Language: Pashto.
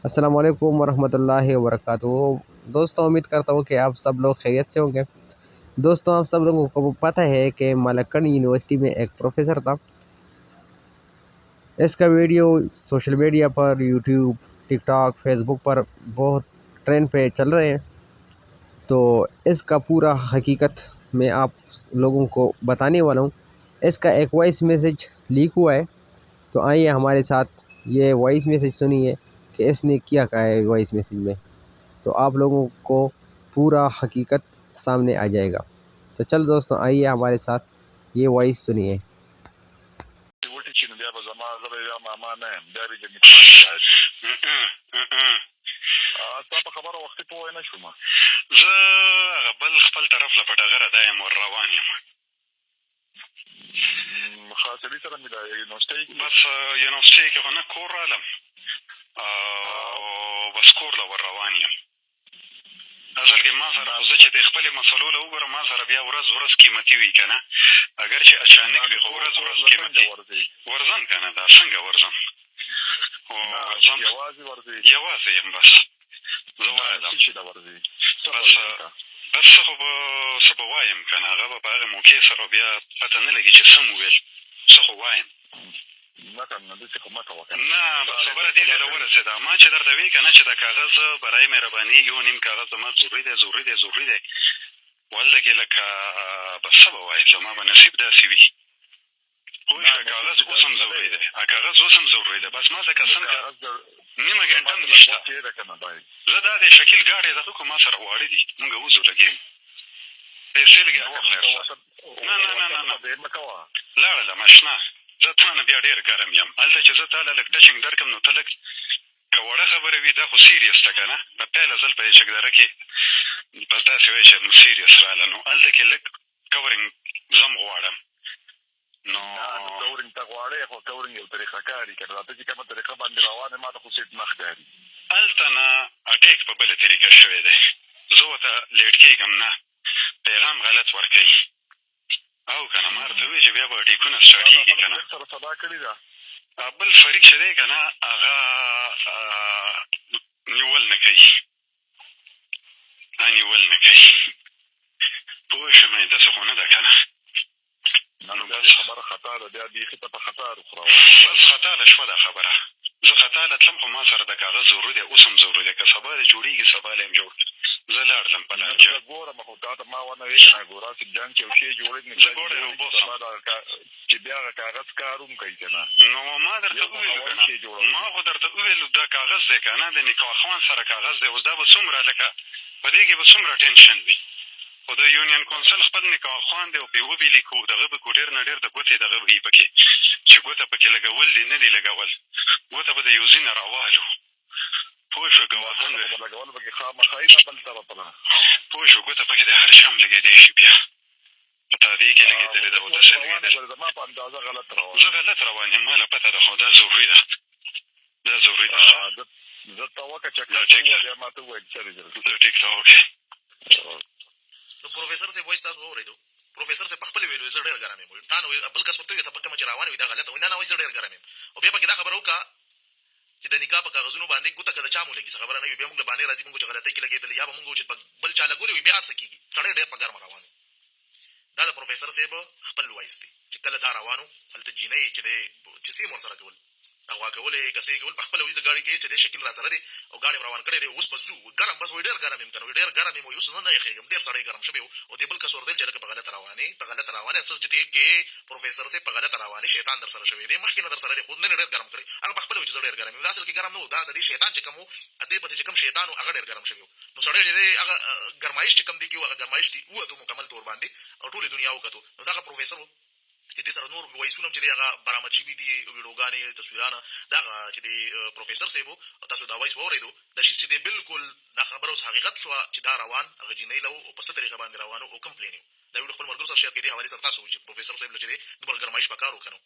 अस्सलाम वालेकुम वरहमतुल्लाहि वबरकातुहू। दोस्तों, उम्मीद करता हूँ कि आप सब लोग खैरियत से होंगे। दोस्तों, आप सब लोगों को पता है कि मलक्कड़ यूनिवर्सिटी में एक प्रोफेसर था। इसका वीडियो सोशल मीडिया पर यूट्यूब, टिकटॉक, फेसबुक पर बहुत ट्रेंड पे चल रहे हैं। तो इसका पूरा हकीकत मैं आप लोगों को बताने वाला हूँ। इसका एक वॉइस मैसेज लीक हुआ है, तो आइए हमारे साथ ये वॉइस मैसेज सुनिए कि इसने क्या कहा है वॉइस मैसेज में। तो आप लोगों को पूरा हकीकत सामने आ जाएगा। तो चल दोस्तों, आइए हमारे साथ ये वॉइस सुनिए। تا په خبره وختي پوه نه شوم. زه هغه بل خپل طرف له په ډغره دا یم ور روان یم. خاصري سره مې د یونیورسټۍ کې بس یونیورسټۍ کې خو نه کور رالم او بس کور له ور روان یم. اصل کې ما سره خو زه چې د خپلې مسلو له وګورم ما سره بیا ورځ قیمتي وي که نه، اگر چې اچانک وي خو ورځ قیمتي ورځم که نه. دا څنګه ورځم؟ یوازې یم بس. زه وایدم بس څه خو به څه به وایم که نه، هغه به په هغې موقع سره بیا پته نه لګي چې څه مو ویل، څه خو وایم. نه بس خبره دې ځای له ورسېده. ما چې درته ویې که نه چې د کاغذ برای مهرباني یو نیم کاغذ زما ضروري دی ولده کې لکه بس څه به وایم، زما به نصیب داسې وي. پوه شوې؟ کاغذ اوس هم ضروري دی، کاغذ اوس هم ضروري دی. بس ما ځکه څنګه نیمه ګنټه هم نشته. زه دا د شکیل ګاډی دغه کو ما سره واړه دي، مونږ وځو لګېږو پیسې لږ واخلې. نه لاړله اشنا، زه تا نه بیا ډېر ګرم یم. هلته چې زه تا له لږ ټچنګ درکړم نو ته لږ که وړه خبره وي دا خو سیریس ده که نه. په پیله ځل په چکدره کې بس داسې وایي چې سیریس راله، نو هلته کې لږ کورینګ زم غواړم. نو کورینګ ته غواړې خو کورینګ یو طریقه کاري که نه، ته چې کومه طریقه باندې روان یې ما ته خو سیټ نه ښکاري. هلته نه اټیک په بله طریقه شوی دی. زه ورته لیټ کېږم نه، پیغام غلط ورکوي او که نه. ما ورته ووایي چې بیا به اټیکونه سټارټېږي که نه. سره سبا کړې ده بل فریق چې دی که نه هغه نیول نه کوي، نیول نه کوي. پوه شوې؟ داسې خو نه ده که نه. نو بس خبره خطا ده، بیا بیخي ته په خطا روان. بس خطا له شوه دا خبره. زه خطا له تلم خو ما سره د کاغذ ضروري دی، اوس هم ضروري دی. که سبا دې جوړېږي سبا له یم جوړ. زه لاړلم په لانجه. زه ګورم خو تا ته ما ونه ویې که نه ګوراسې جنګ چې یو شی جوړېږي زه ګوره یې وبوسم چې بیا هغه کاغذ کار هم کوي که نه. نو ما درته وویل که نه، ما خو درته وویل دا کاغذ دی که نه، د نکاح خوان سره کاغذ دی. اوس دا به څومره لکه په دې کې به څومره ټینشن وي. خو د یونین کونسل خپل نکاح خوان دی او پې وبې لیکو دغه به کو ډېر نه ډېر د ګوتې دغه وي پکې چې ګوته پکې لګول دي نه دي لګول، ګوته به د یو ځای نه راوالو. پوه شو؟ ګواهان لګول پکې خامخا یي دا بل طرف نه. پوه شو؟ ګوته پکې د هر شام لګېدی شي بیا په تادې کې لګېدلې ده او داسې لګېدل. زما په اندازه غلط روان، زه غلط روان یم. ما له پته ده خو دا ضروري ده، دا ضروري ده. زه ته وکړه چکر بیا ما ته وویل سرې زه ټیک ته وکړې. د پروفیسر صاحب وایي تاسو واورېدو. پروفیسر صاحب په خپله ویلو زه ډېر ګرم یم. تا نه بل کس ورته وویل ته په کومه چې روانه وي دا غلطه وایي. نه وایي زه ډېر ګرم یم. او بیا پکې دا خبره وکړه چې د نکاح په کاغذونو باندې ګوته که د چا مو لګي څه خبره نه وي، بیا مونږ له باندې راځي مونږ چې غلطۍ کې لګېدلې یا به مونږ چې بل چا لګولې وي بیا هر څه کېږي. سړی ډېر په ګرمه روان و. دا د پروفیسر صاحب خپل وایس دی چې کله دا روان و هلته جینۍ چې دی چې سیم ورسره کول اغوا کولې کسې کول په خپله وایي زه ګاډي کې چې دی شکیل را سره دی او ګاډي م روان کړی دی. اوس به ځو ګرم بس وایي ډېر ګرم یم که نه، ډېر ګرم یم. اوس نه یخېږم، ډېر سړی ګرم شوی و. او دې بل کس ورته ویل چې لکه په غلطه روانې افسوس چې دی کې پروفیسر صاحب په غلطه روانې شیطان در سره شوی دی، مخکې نه در سره دی، خو نه ډېر ګرم کړی. هغه په خپله وایي چې زه ډېر ګرم یم. دا اصل کې ګرم نه و، دا د دې شیطان چې کوم و دې پسې چې کوم شیطان و هغه ډېر ګرم شوی و. نو سړی چې دی هغه ګرمایش چې کوم دی کې و هغه ګرمایش دې ووتو مکمل طور باندې او ټولې دنیا وکتو. نو دغه پروفیسر و چې دې سره نور وایسونه هم چې دی هغه برآمد شوي دي، ویډیوګانې تصویرانه د هغه چې د پروفیسر صاحب و او تاسو دا وایس واورېدو. دا شیز چې دی بالکل دا خبره اوس حقیقت شوه چې دا روان هغه جینۍ له و او په څه طریقه باندې روان و او کوم پلین و. دا ویډیو خپل ملګرو سره شیر کړئ. دې حوالې سره تاسو وایي چې پروفیسر صاحب له چې دی دومره ګرمایش په کار وکړو.